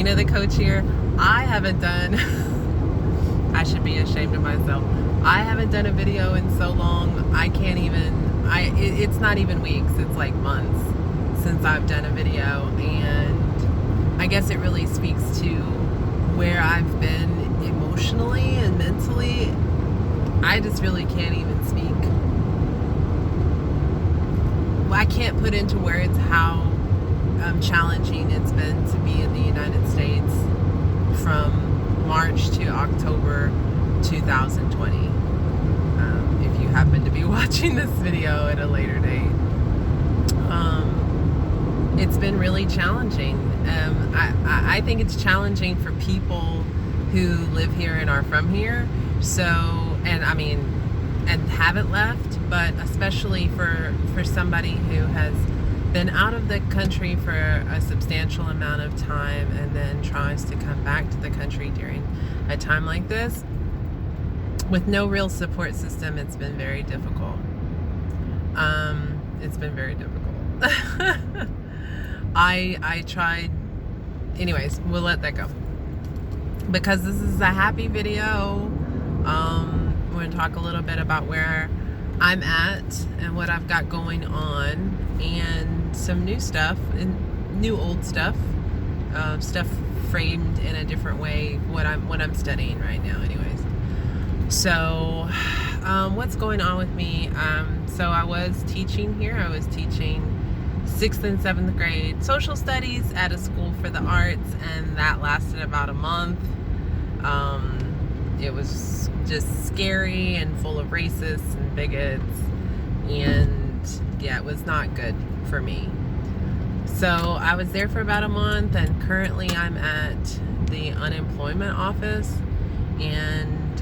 Kamina the Koach here. I haven't done, I should be ashamed of myself. I haven't done a video in so long. I can't even, it's not even weeks, it's like months since I've done a video. And I guess it really speaks to where I've been emotionally and mentally. I just really can't even speak. I can't put into words how challenging it's been to be in the United States from March to October 2020. If you happen to be watching this video at a later date, it's been really challenging. I think it's challenging for people who live here and are from here. So, and haven't left, but especially for somebody who has been out of the country for a substantial amount of time and then tries to come back to the country during a time like this with no real support system. It's been very difficult. It's been very difficult. I tried, anyways, we'll let that go because this is a happy video. We're going to talk a little bit about where I'm at and what I've got going on, and some new stuff and new old stuff, stuff framed in a different way, what I'm studying right now anyways. So what's going on with me? So I was teaching here. I was teaching 6th and 7th grade social studies at a school for the arts, and that lasted about a month. It was just scary and full of racists and bigots, and yeah, it was not good for me. So I was there for about a month, and currently I'm at the unemployment office, and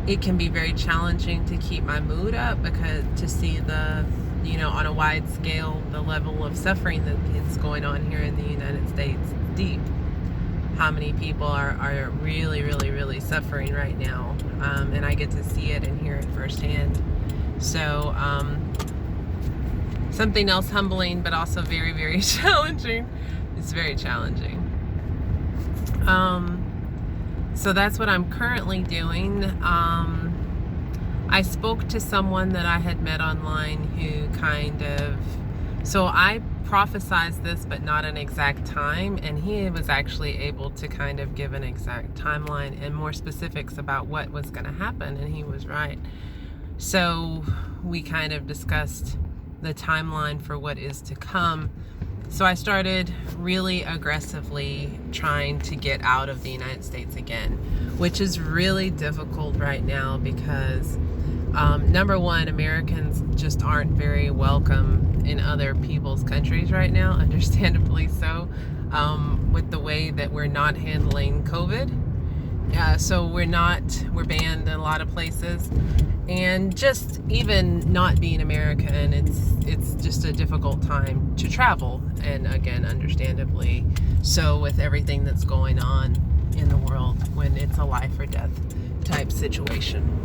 it can be very challenging to keep my mood up because to see the, on a wide scale, the level of suffering that is going on here in the United States. Deep. How many people are really, really, really suffering right now, and I get to see it and hear it firsthand. So something else humbling, but also very, very challenging. It's very challenging. So that's what I'm currently doing. I spoke to someone that I had met online who so I prophesized this, but not an exact time, and he was actually able to kind of give an exact timeline and more specifics about what was going to happen, and he was right. So we kind of discussed the timeline for what is to come. So I started really aggressively trying to get out of the United States again, which is really difficult right now because number one, Americans just aren't very welcome in other people's countries right now, understandably so, with the way that we're not handling COVID. So we're banned in a lot of places, and just even not being American, it's just a difficult time to travel, and again, understandably so, with everything that's going on in the world when it's a life or death type situation.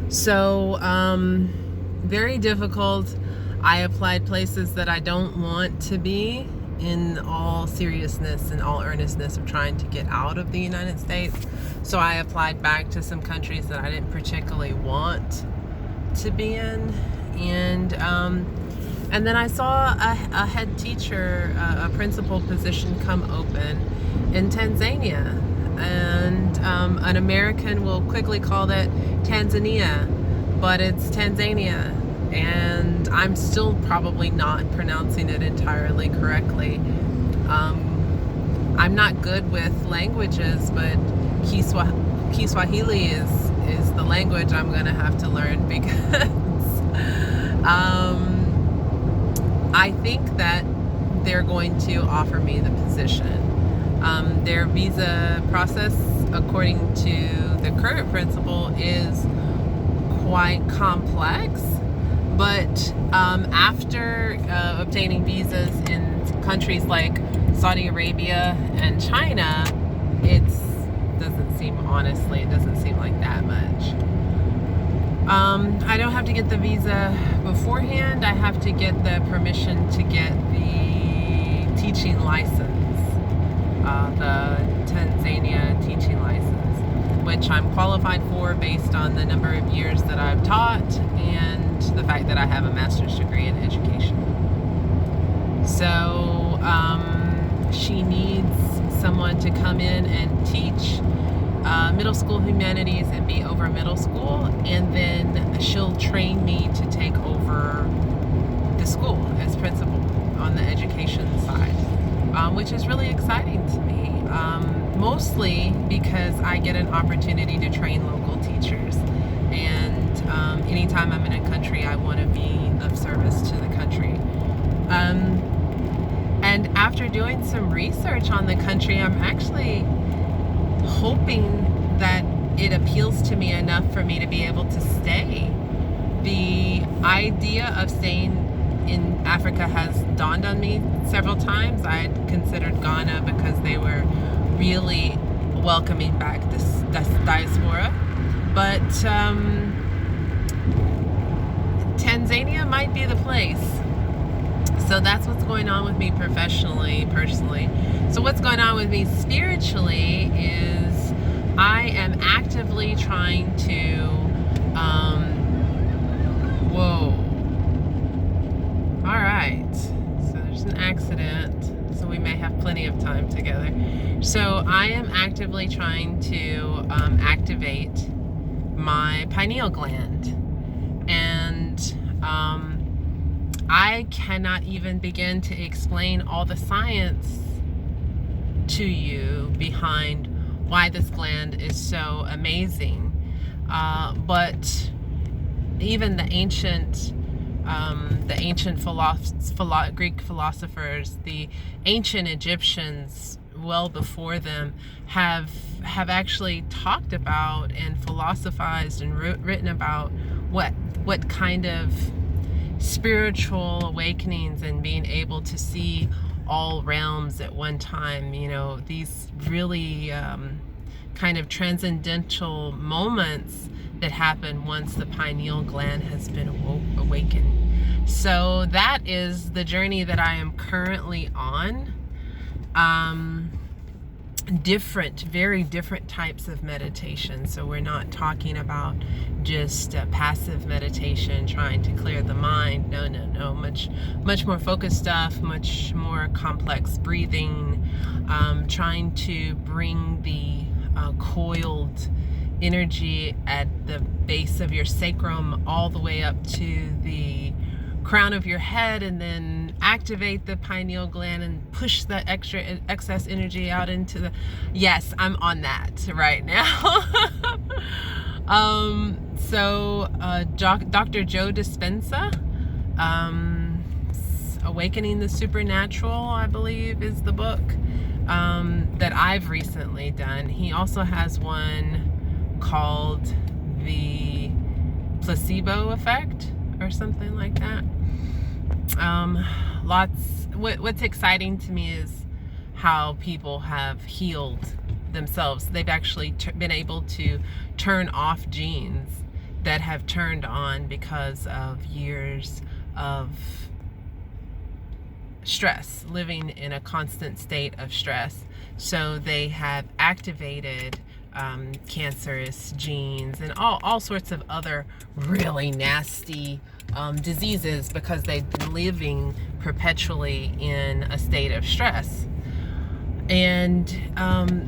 So very difficult. I applied places that I don't want to be, in all seriousness and all earnestness of trying to get out of the United States. So I applied back to some countries that I didn't particularly want to be in, and then I saw a head teacher, a principal position come open in Tanzania, and an American will quickly call that Tanzania, but it's Tanzania. And I'm still probably not pronouncing it entirely correctly. I'm not good with languages, but Kiswahili is the language I'm gonna have to learn because I think that they're going to offer me the position. Their visa process, according to the current principal, is quite complex. But after obtaining visas in countries like Saudi Arabia and China, it doesn't seem like that much. I don't have to get the visa beforehand. I have to get the permission to get the teaching license, the Tanzania teaching license, which I'm qualified for based on the number of years that I've taught and the fact that I have a master's degree in education. So she needs someone to come in and teach middle school humanities and be over middle school, and then she'll train me to take over the school as principal on the education side, which is really exciting to me, mostly because I get an opportunity to train local teachers, and anytime I'm in a country, I want to be of service to the country. And after doing some research on the country, I'm actually hoping that it appeals to me enough for me to be able to stay. The idea of staying in Africa has dawned on me several times. I had considered Ghana because they were really welcoming back this diaspora, but Tanzania might be the place. So that's what's going on with me personally. So what's going on with me spiritually is I am actively trying to, all right, so there's an accident, so we may have plenty of time together. So I am actively trying to activate my pineal gland, and I cannot even begin to explain all the science to you behind why this gland is so amazing. But even the ancient Greek philosophers, the ancient Egyptians, well before them, have actually talked about and philosophized and written about what kind of spiritual awakenings and being able to see all realms at one time, these really kind of transcendental moments that happen once the pineal gland has been awakened. So that is the journey that I am currently on. Very different types of meditation. So we're not talking about just passive meditation trying to clear the mind. No. Much more focused stuff, much more complex breathing, trying to bring the coiled energy at the base of your sacrum all the way up to the crown of your head, and then activate the pineal gland and push the excess energy out into the... Yes, I'm on that right now. Dr. Joe Dispenza, Awakening the Supernatural, I believe, is the book that I've recently done. He also has one called The Placebo Effect or something like that. What's exciting to me is how people have healed themselves. They've actually been able to turn off genes that have turned on because of years of stress, living in a constant state of stress. So they have activated cancerous genes and all sorts of other really nasty diseases because they've been living perpetually in a state of stress. And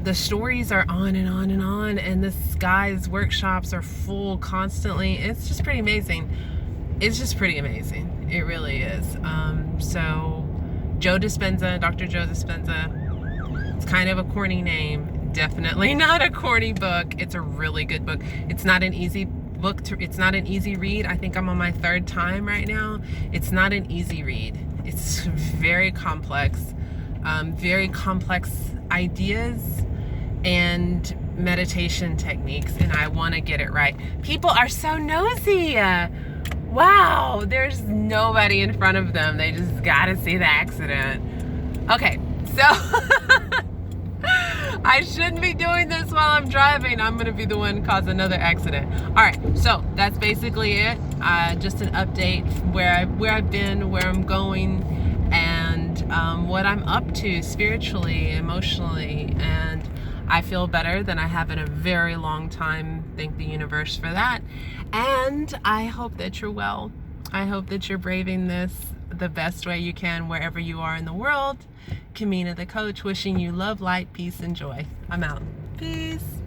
the stories are on and on and on, and this guy's workshops are full constantly. It's just pretty amazing. It really is. So Joe Dispenza, Dr. Joe Dispenza, it's kind of a corny name. Definitely not a corny book. It's a really good book. It's not an easy book it's not an easy read. I think I'm on my third time right now. It's not an easy read. It's very complex ideas and meditation techniques, and I want to get it right. People are so nosy. Wow, there's nobody in front of them. They just gotta see the accident. Okay, so I shouldn't be doing this while I'm driving. I'm gonna be the one to cause another accident. All right, so that's basically it. Just an update where I've been, where I'm going, and what I'm up to spiritually, emotionally, and I feel better than I have in a very long time. Thank the universe for that. And I hope that you're well. I hope that you're braving this the best way you can wherever you are in the world. Kamina the Koach, wishing you love, light, peace, and joy. I'm out. Peace.